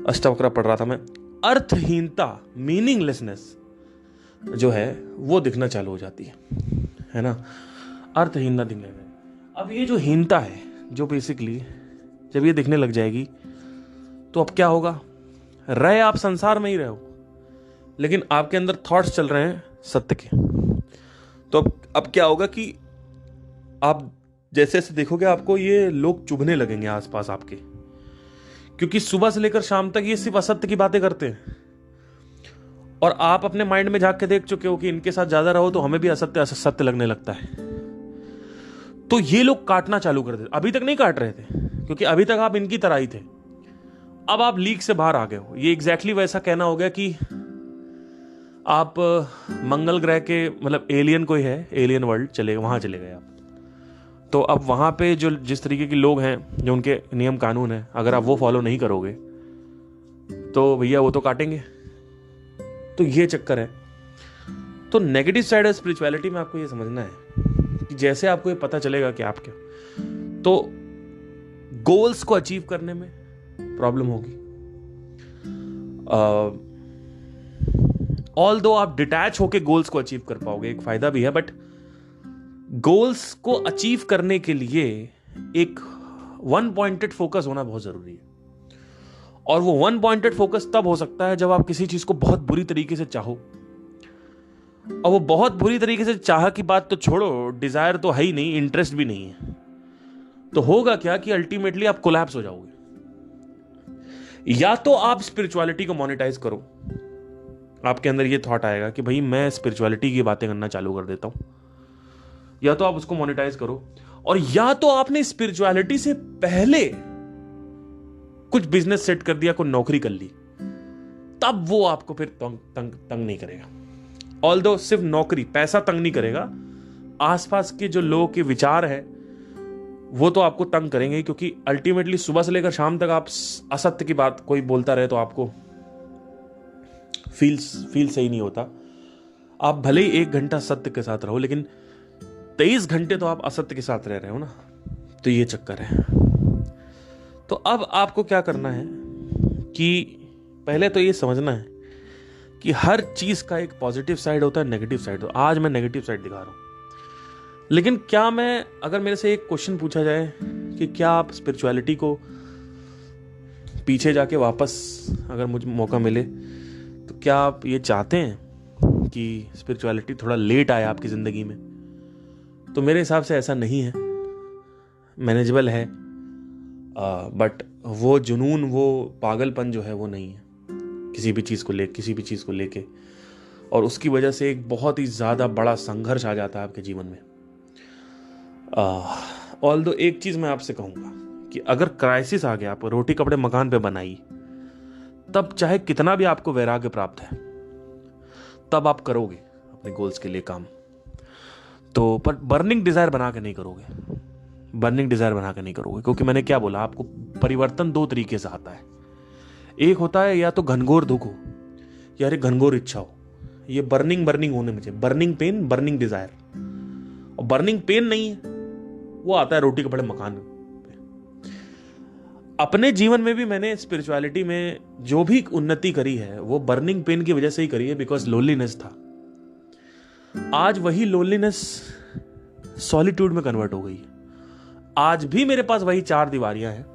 अष्टावक्र पढ़ रहा था मैं, अर्थहीनता, मीनिंगलेसनेस जो है वो दिखना चालू हो जाती है ना, अर्थहीनता दिखने में। अब ये जो हीनता है, जो बेसिकली जब ये दिखने लग जाएगी तो अब क्या होगा, रहे आप संसार में ही रहो, लेकिन आपके अंदर थॉट्स चल रहे हैं सत्य के। तो अब क्या होगा कि आप जैसे जैसे देखोगे आपको ये लोग चुभने लगेंगे आसपास आपके, क्योंकि सुबह से लेकर शाम तक ये सिर्फ असत्य की बातें करते हैं, और आप अपने माइंड में झांक के देख चुके हो कि इनके साथ ज्यादा रहो तो हमें भी असत्य सत्य लगने लगता है। तो ये लोग काटना चालू कर देते। अभी तक नहीं काट रहे थे क्योंकि अभी तक आप इनकी तरह ही थे, अब आप लीग से बाहर आ गए हो। ये एग्जैक्टली वैसा कहना हो गया कि आप मंगल ग्रह के, मतलब एलियन कोई है, एलियन वर्ल्ड चले, वहां चले गए आप। तो अब वहां पे जो जिस तरीके के लोग हैं, जो उनके नियम कानून है, अगर आप वो फॉलो नहीं करोगे तो भैया वो तो काटेंगे। तो ये चक्कर है। तो नेगेटिव साइड ऑफ स्पिरिचुअलिटी में आपको ये समझना है कि जैसे आपको ये पता चलेगा कि आप क्या, तो गोल्स को अचीव करने में प्रॉब्लम होगी। ऑल्दो आप डिटैच होके गोल्स को अचीव कर पाओगे, एक फायदा भी है, बट गोल्स को अचीव करने के लिए एक वन पॉइंटेड फोकस होना बहुत जरूरी है। और वो वन पॉइंटेड फोकस तब हो सकता है जब आप किसी चीज को बहुत बुरी तरीके से चाहो। और वो बहुत बुरी तरीके से चाह की बात तो छोड़ो, डिजायर तो है ही नहीं, इंटरेस्ट भी नहीं है, तो होगा क्या कि अल्टीमेटली आप कोलैप्स हो जाओगे। या तो आप स्पिरिचुअलिटी को मोनेटाइज करो, आपके अंदर ये थॉट आएगा कि भाई मैं स्पिरिचुअलिटी की बातें करना चालू कर देता हूं, या तो आप उसको मोनेटाइज करो, और या तो आपने स्पिरिचुअलिटी से पहले कुछ बिजनेस सेट कर दिया, कोई नौकरी कर ली, तब वो आपको फिर तंग नहीं करेगा। ऑल्दो सिर्फ नौकरी, पैसा तंग नहीं करेगा, आसपास के जो लोगों के विचार है वो तो आपको तंग करेंगे, क्योंकि अल्टीमेटली सुबह से लेकर शाम तक आप असत्य की बात कोई बोलता रहे तो आपको फील सही नहीं होता। आप भले ही 1 घंटा सत्य के साथ रहो, लेकिन 23 घंटे तो आप असत्य के साथ रह रहे हो ना, तो ये चक्कर है। तो अब आपको क्या करना है कि पहले तो ये समझना है कि हर चीज का एक पॉजिटिव साइड होता है, नेगेटिव साइड। आज मैं नेगेटिव साइड दिखा रहा हूं, लेकिन क्या मैं, अगर मेरे से एक क्वेश्चन पूछा जाए कि क्या आप स्पिरिचुअलिटी को पीछे जाके वापस अगर मुझे मौका मिले, तो क्या आप ये चाहते हैं कि स्पिरिचुअलिटी थोड़ा लेट आए आपकी जिंदगी में? तो मेरे हिसाब से ऐसा नहीं है, मैनेजेबल है, बट वो जुनून, वो पागलपन जो है वो नहीं है किसी भी चीज को लेके, और उसकी वजह से एक बहुत ही ज्यादा बड़ा संघर्ष आ जाता है आपके जीवन में। ऑल्दो एक चीज मैं आपसे कहूंगा कि अगर क्राइसिस आ गया, आप रोटी कपड़े मकान पे बनाई, तब चाहे कितना भी आपको वैराग्य प्राप्त है, तब आप करोगे अपने गोल्स के लिए काम। तो पर बर्निंग डिजायर बना के नहीं करोगे, क्योंकि मैंने क्या बोला आपको, परिवर्तन 2 तरीके से आता है। एक होता है या तो घनघोर दुख हो या घनघोर इच्छा हो, ये बर्निंग होने में, बर्निंग पेन, बर्निंग डिजायर। और बर्निंग पेन नहीं है, वो आता है रोटी कपड़े मकान पे। अपने जीवन में भी मैंने स्पिरिचुअलिटी में जो भी उन्नति करी है वो बर्निंग पेन की वजह से ही करी है, बिकॉज लोनलीनेस था। आज वही लोनलीनेस सॉलिट्यूड में कन्वर्ट हो गई है। आज भी मेरे पास वही 4 दीवारियां हैं,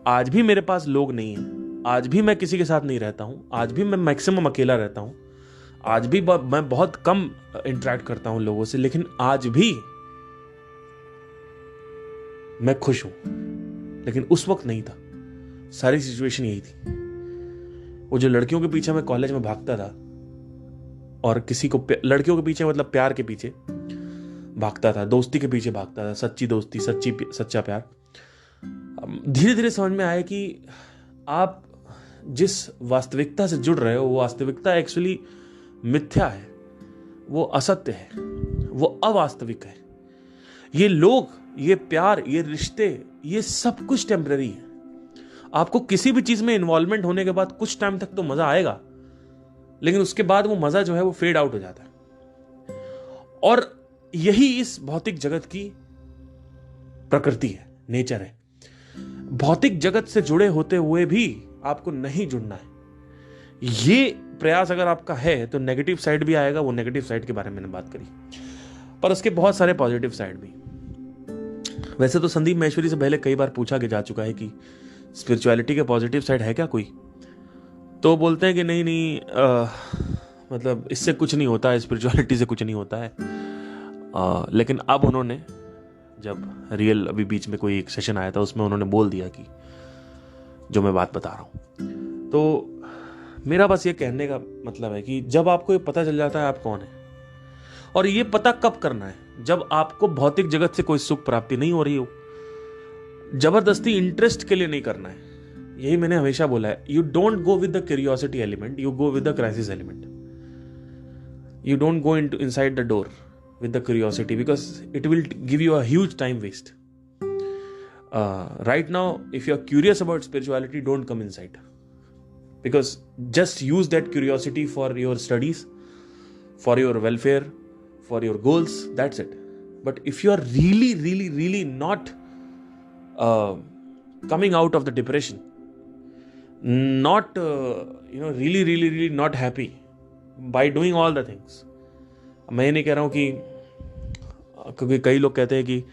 आज भी मेरे पास लोग नहीं है, आज भी मैं किसी के साथ नहीं रहता हूं, आज भी मैं मैक्सिमम अकेला रहता हूं, आज भी मैं बहुत कम इंटरेक्ट करता हूं लोगों से, लेकिन आज भी मैं खुश हूं। लेकिन उस वक्त नहीं था, सारी सिचुएशन यही थी। वो जो लड़कियों के पीछे मैं कॉलेज में भागता था, और किसी को लड़कियों के पीछे मतलब प्यार के पीछे भागता था, दोस्ती के पीछे भागता था, सच्ची दोस्ती, सच्चा प्यार। धीरे धीरे समझ में आया कि आप जिस वास्तविकता से जुड़ रहे हो, वो वास्तविकता एक्चुअली मिथ्या है, वो असत्य है, वो अवास्तविक है। ये लोग, ये प्यार, ये रिश्ते, ये सब कुछ टेम्पररी है। आपको किसी भी चीज में इन्वॉल्वमेंट होने के बाद कुछ टाइम तक तो मजा आएगा, लेकिन उसके बाद वो मजा जो है वो फेड आउट हो जाता है। और यही इस भौतिक जगत की प्रकृति है, नेचर है। भौतिक जगत से जुड़े होते हुए भी आपको नहीं जुड़ना है। ये प्रयास अगर आपका है तो नेगेटिव साइड भी आएगा, वो नेगेटिव साइड के बारे में मैंने बात करी, पर उसके बहुत सारे पॉजिटिव साइड भी। वैसे तो संदीप महेश्वरी से पहले कई बार पूछा जा चुका है कि स्पिरिचुअलिटी के पॉजिटिव साइड है क्या कोई, तो बोलते हैं कि नहीं, मतलब इससे कुछ नहीं होता है, स्पिरिचुअलिटी से कुछ नहीं होता है। लेकिन अब उन्होंने, जब रियल अभी बीच में कोई एक सेशन आया था, उसमें उन्होंने बोल दिया कि जो मैं बात बता रहा हूं। तो मेरा बस ये कहने का मतलब है कि जब आपको ये पता चल जाता है आप कौन है, और ये पता कब करना है, जब आपको भौतिक जगत से कोई सुख प्राप्ति नहीं हो रही हो, जबरदस्ती इंटरेस्ट के लिए नहीं करना है। यही मैंने हमेशा बोला है, you don't go with the curiosity element, you go with the crisis element. You don't go inside the door with the curiosity, because it will give you a huge time waste. Right now, if you're curious about spirituality, don't come inside. because just use that curiosity for your studies, for your welfare, for your goals. That's it. But if you are really not coming out of the depression, not really not happy by doing all the things. मैं नहीं कह रहा हूँ कि, क्योंकि कई लोग कहते हैं कि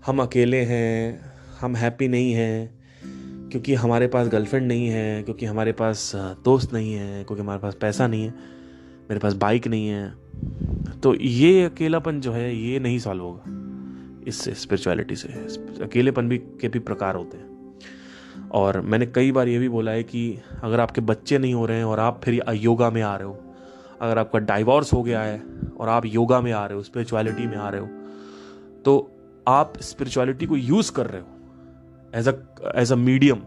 हम अकेले हैं, हम हैप्पी नहीं हैं क्योंकि हमारे पास गर्लफ्रेंड नहीं है, क्योंकि हमारे पास दोस्त नहीं है, क्योंकि हमारे पास पैसा नहीं है, मेरे पास बाइक नहीं है. तो ये अकेलापन जो है ये नहीं सॉल्व होगा इससे, स्पिरिचुअलिटी से. अकेलेपन के भी प्रकार होते हैं. और मैंने कई बार ये भी बोला है कि अगर आपके बच्चे नहीं हो रहे हैं और आप फिर योगा में आ रहे हो, अगर आपका डाइवोर्स हो गया है और आप योगा में आ रहे हो, स्पिरिचुअलिटी में आ रहे हो, तो आप स्पिरिचुअलिटी को यूज कर रहे हो एज अ मीडियम.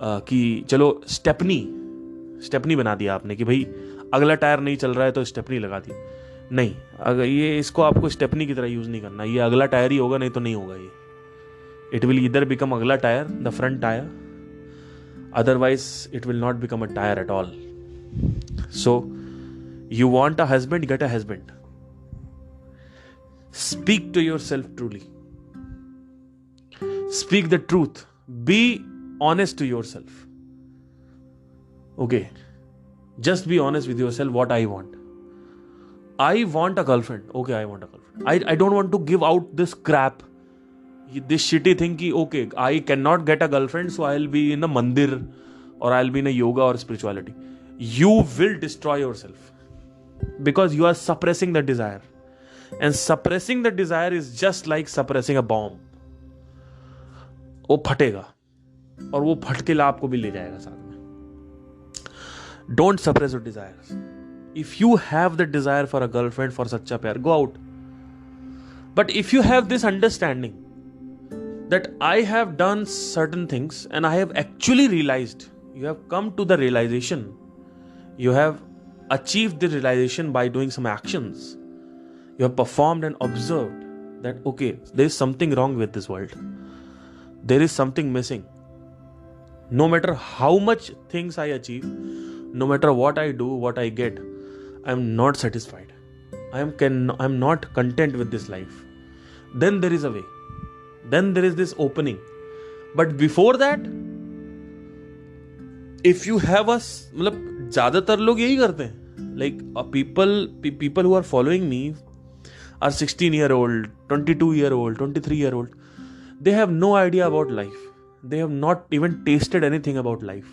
कि चलो स्टेपनी बना दिया आपने कि भाई अगला टायर नहीं चल रहा है तो स्टेपनी लगा दी. नहीं, अगर ये इसको आपको स्टेपनी की तरह यूज नहीं करना. ये अगला टायर ही होगा, नहीं तो नहीं होगा. ये इट विल ईदर बिकम अगला tyre, the front tyre, otherwise it will not become a tyre at all. So you want a husband, get a husband. Speak to yourself truly. Speak the truth. Be honest to yourself. Okay, just be honest with yourself. What I want, I want a girlfriend. Okay, I want a girlfriend. I don't want to give out this crap, this shitty thing ki okay, I cannot get a girlfriend, so I'll be in a mandir or I'll be in a yoga or spirituality. You will destroy yourself because you are suppressing the desire, and suppressing the desire is just like suppressing a bomb. वो फटेगा और वो फटकेला आपको भी ले जाएगा साथ में. Don't suppress your desires. If you have the desire for a girlfriend, for सच्चा प्यार, go out. But if you have this understanding that I have done certain things and I have actually realized, you have come to the realization, you have achieved the realization by doing some actions, you have performed and observed that okay, there is something wrong with this world, there is something missing. No matter how much things I achieve, no matter what I do, what I get, I am not satisfied. I am not content with this life. Then there is a way, then there is this opening. But before that, if you have a, मतलब ज्यादातर लोग यही करते हैं. Like people who are following me are 16-year-old, 22-year-old, 23-year-old. They have no idea about life. They have not even tasted anything about life.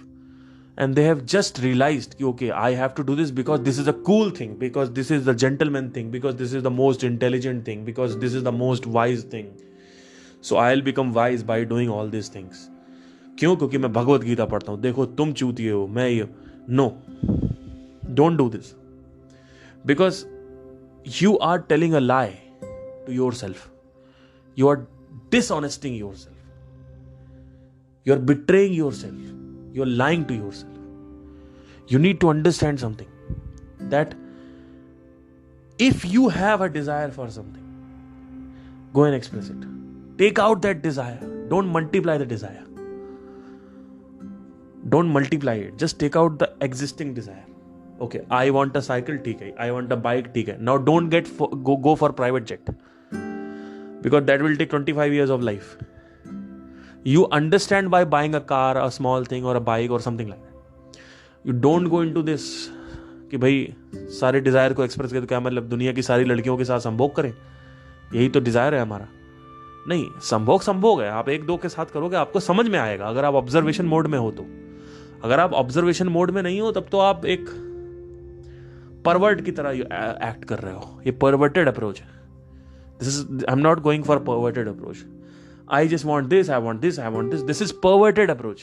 And they have just realized, okay, I have to do this because this is a cool thing, because this is the gentleman thing, because this is the most intelligent thing, because this is the most wise thing. So I'll become wise by doing all these things. क्यों? क्योंकि मैं भगवत गीता पढ़ता हूँ. देखो तुम चूतिए हो, मैं ये. No. Don't do this, because you are telling a lie to yourself. You are dishonesting yourself. You are betraying yourself. You are lying to yourself. You need to understand something, that if you have a desire for something, go and express it. Take out that desire. Don't multiply the desire. Don't multiply it. Just take out the existing desire. Okay, I want a cycle, ठीक है. I want a bike, ठीक है. Now don't go for private jet, because that will take 25 years of life. You understand by buying a car, a small thing, or a bike or something like that. You don't go into this कि भाई सारे Dzire को express करके क्या मतलब दुनिया की सारी लड़कियों के साथ संभोग करें, यही तो डिजायर है हमारा. नहीं, संभोग है. आप एक दो के साथ करोगे, आपको समझ में आएगा अगर आप ऑब्जर्वेशन मोड में हो तो. अगर आप ऑब्जर्वेशन मोड में नहीं हो तब तो आप एक परवर्ट की तरह एक्ट कर रहे हो. ये परवर्टेड अप्रोच है. I am not going for perverted approach. I just want this, I want this, I want this. This is perverted approach.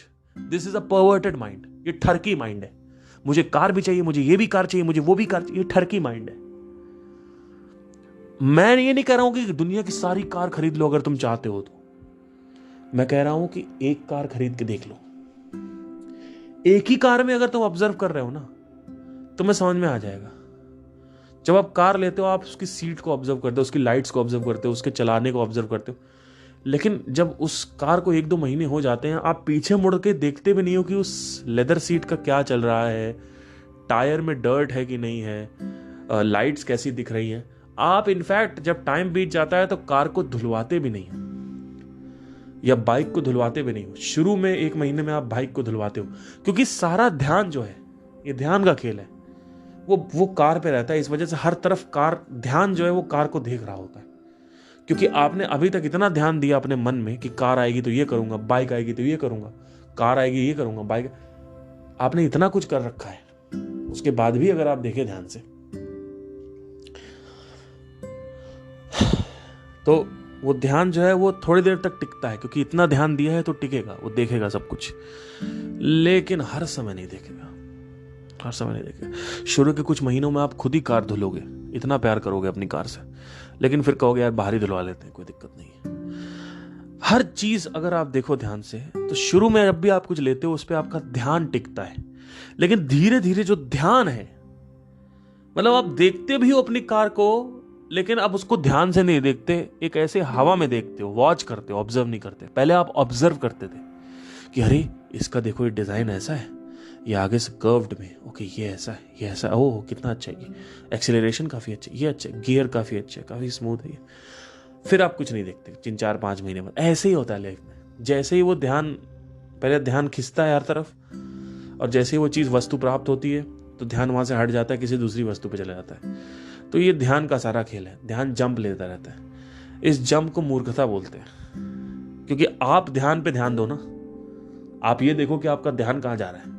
This is a perverted mind. ये ठरकी माइंड है. मुझे कार भी चाहिए, मुझे ये भी कार चाहिए, मुझे वो भी कार चाहिए. ये ठरकी माइंड है. मैं ये नहीं कह रहा हूं कि दुनिया की सारी कार खरीद लो अगर तुम चाहते हो तो. मैं कह रहा हूं कि एक कार खरीद के देख लो. एक ही कार में अगर तुम ऑब्जर्व कर रहे हो ना, तुम्हें समझ में आ जाएगा. जब आप कार लेते हो, आप उसकी सीट को ऑब्जर्व करते हो, उसकी लाइट्स को ऑब्जर्व करते हो, उसके चलाने को ऑब्जर्व करते हो. लेकिन जब उस कार को 1-2 महीने हो जाते हैं, आप पीछे मुड़ के देखते भी नहीं हो कि उस लेदर सीट का क्या चल रहा है, टायर में डर्ट है कि नहीं है, लाइट्स कैसी दिख रही हैं। आप इनफैक्ट जब टाइम बीत जाता है तो कार को धुलवाते भी नहीं हो या बाइक को धुलवाते भी नहीं हो। शुरू में 1 महीने में आप बाइक को धुलवाते हो, क्योंकि सारा ध्यान जो है, ये ध्यान का खेल है, वो कार पे रहता है। इस वजह से हर तरफ ध्यान जो है वो कार को देख रहा होता है, क्योंकि आपने अभी तक इतना ध्यान दिया अपने मन में कि कार आएगी तो ये करूंगा, बाइक आएगी तो ये करूंगा, कार आएगी ये करूंगा, बाइक, आपने इतना कुछ कर रखा है। उसके बाद भी अगर आप देखें ध्यान से तो वो ध्यान जो है वो थोड़ी देर तक टिकता है, क्योंकि इतना ध्यान दिया है तो टिकेगा, वो देखेगा सब कुछ, लेकिन हर समय नहीं देखेगा, हर समय नहीं देखेगा। शुरू के कुछ महीनों में आप खुद ही कार धुलोगे, इतना प्यार करोगे अपनी कार से, लेकिन फिर कहोगे यार बाहर ही धुलवा लेते हैं, कोई दिक्कत नहीं है। हर चीज अगर आप देखो ध्यान से, तो शुरू में जब भी आप कुछ लेते हो उस पर आपका ध्यान टिकता है, लेकिन धीरे धीरे जो ध्यान है, मतलब आप देखते भी हो अपनी कार को, लेकिन अब उसको ध्यान से नहीं देखते, एक ऐसे हवा में देखते हो, वॉच करते हो, ऑब्जर्व नहीं करते। पहले आप ऑब्जर्व करते थे कि अरे इसका देखो ये डिजाइन ऐसा है, ये आगे से कर्व्ड में, ओके ये ऐसा है, ये ऐसा, ओह कितना अच्छा है, ये एक्सेलरेशन काफी अच्छा है, ये अच्छा है, गियर काफी अच्छा है, काफी स्मूथ है ये। फिर आप कुछ नहीं देखते 3-4-5 महीने बाद। ऐसे ही होता है लाइफ में, जैसे ही वो ध्यान, पहले ध्यान खिंचता है हर तरफ, और जैसे ही वो चीज वस्तु प्राप्त होती है तो ध्यान वहां से हट जाता है, किसी दूसरी वस्तु पे चला जाता है। तो ये ध्यान का सारा खेल है। ध्यान जंप लेता रहता है, इस जंप को मूर्खता बोलते हैं, क्योंकि आप ध्यान पे ध्यान दो ना। आप ये देखो कि आपका ध्यान कहाँ जा रहा है,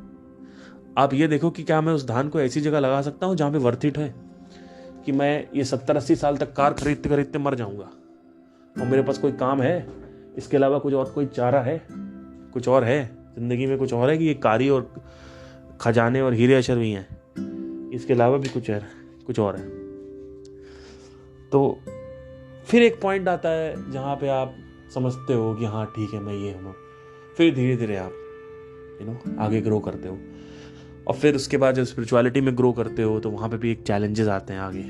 आप ये देखो कि क्या मैं उस ध्यान को ऐसी जगह लगा सकता हूं जहां पे वर्थ इट है, कि मैं ये 70-80 साल तक कार खरीदते खरीदते मर जाऊंगा और मेरे पास कोई काम है, इसके अलावा कुछ और कोई चारा है, कुछ और है जिंदगी में, कुछ और है कि ये कारी और खजाने और हीरे अशर भी हैं, इसके अलावा भी कुछ और है। तो फिर एक पॉइंट आता है जहां पे आप समझते हो कि हाँ ठीक है मैं ये हूँ, फिर धीरे धीरे आप आगे ग्रो करते हो। और फिर उसके बाद जब स्पिरिचुअलिटी में ग्रो करते हो तो वहां पे भी एक चैलेंजेस आते हैं आगे,